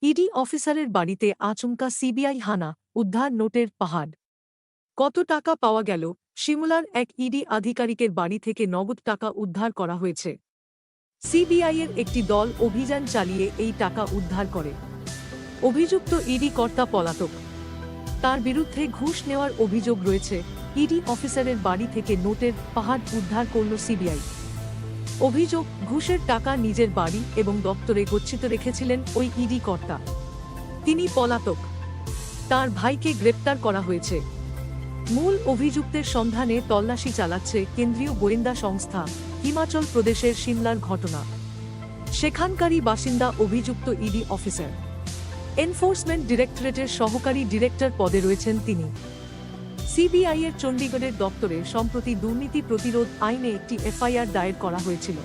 ED অফিসারের বাড়িতে আচমকা সিবিআই হানা, উদ্ধার নোটের পাহাড়। কত টাকা পাওয়া গেল? শিমুলার এক ইডি আধিকারিকের বাড়ি থেকে নগদ টাকা উদ্ধার করা হয়েছে। সিবিআইয়ের একটি দল অভিযান চালিয়ে এই টাকা উদ্ধার করে। অভিযুক্ত ইডি কর্তা পলাতক। তার বিরুদ্ধে ঘুষ নেওয়ার অভিযোগ রয়েছে। ইডি অফিসারের বাড়ি থেকে নোটের পাহাড় উদ্ধার করল সিবিআই। অভিযোগ, ঘুষের টাকা নিজের বাড়ি এবং দপ্তরে গচ্ছিত রেখেছিলেন ওই ইডি কর্তা। তিনি পলাতক। তার ভাইকে গ্রেপ্তার করা হয়েছে। মূল অভিযুক্তের সন্ধানে তল্লাশি চালাচ্ছে কেন্দ্রীয় গোয়েন্দা সংস্থা। হিমাচল প্রদেশের সিমলার ঘটনা। সেখানকারই বাসিন্দা অভিযুক্ত ইডি অফিসার। এনফোর্সমেন্ট ডিরেক্টরেটের সহকারী ডিরেক্টর পদে রয়েছেন তিনি। সিবিআইয়ের চণ্ডীগড়ের দপ্তরে সম্প্রতি দুর্নীতি প্রতিরোধ আইনে একটি এফআইআর দায়ের করা হয়েছিল।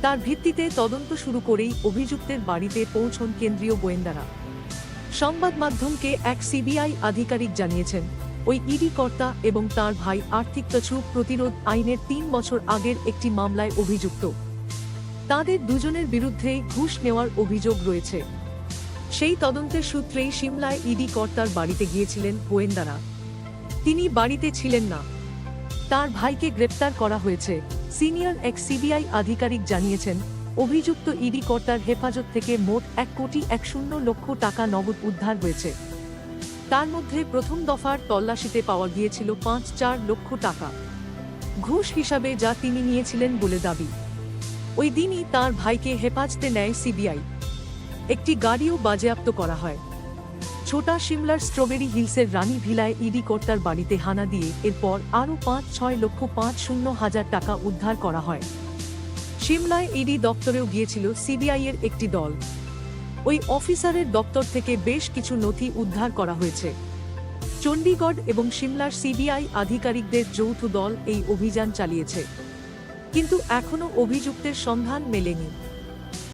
তার ভিত্তিতে তদন্ত শুরু করেই অভিযুক্তের বাড়িতে পৌঁছন কেন্দ্রীয় গোয়েন্দারা। সংবাদ মাধ্যমকে এক সিবিআই আধিকারিক জানিয়েছেন, ওই ইডি কর্তা এবং তার ভাই আর্থিক তছরূপ প্রতিরোধ আইনের ৩ বছর আগের একটি মামলায় অভিযুক্ত। তাদের দুজনের বিরুদ্ধে ঘুষ নেওয়ার অভিযোগ রয়েছে। সেই তদন্তের সূত্রেই সিমলায় ইডি কর্তার বাড়িতে গিয়েছিলেন গোয়েন্দারা। তিনি বাড়িতে ছিলেন না। তার ভাইকে গ্রেপ্তার করা হয়েছে। সিনিয়র এক সিবিআই আধিকারিক জানিয়েছেন, অভিযুক্ত ইডি কর্তার হেফাজত থেকে মোট ১,১০,০০,০০০ টাকা নগদ উদ্ধার হয়েছে। তার মধ্যে প্রথম দফার তল্লাশিতে পাওয়া গিয়েছিল ৫-৪ লক্ষ টাকা ঘুষ হিসাবে, যা তিনি নিয়েছিলেন বলে দাবি। ওই দিনই তাঁর ভাইকে হেফাজতে নেয় সিবিআই। একটি গাড়িও বাজেয়াপ্ত করা হয়। ছোটা সিমলার স্ট্রবেরি হিলসের রানী ভিলায় ইডি কর্তার বাড়িতে হানা দিয়ে এরপর আরও ৫-৬,৫০,০০০ টাকা উদ্ধার করা হয়। সিমলায় ইডি দপ্তরেও গিয়েছিল সিবিআইয়ের একটি দল। ওই অফিসারের দপ্তর থেকে বেশ কিছু নথি উদ্ধার করা হয়েছে। চণ্ডীগড় এবং সিমলার সিবিআই আধিকারিকদের যৌথ দল এই অভিযান চালিয়েছে, কিন্তু এখনও অভিযুক্তের সন্ধান মেলেনি।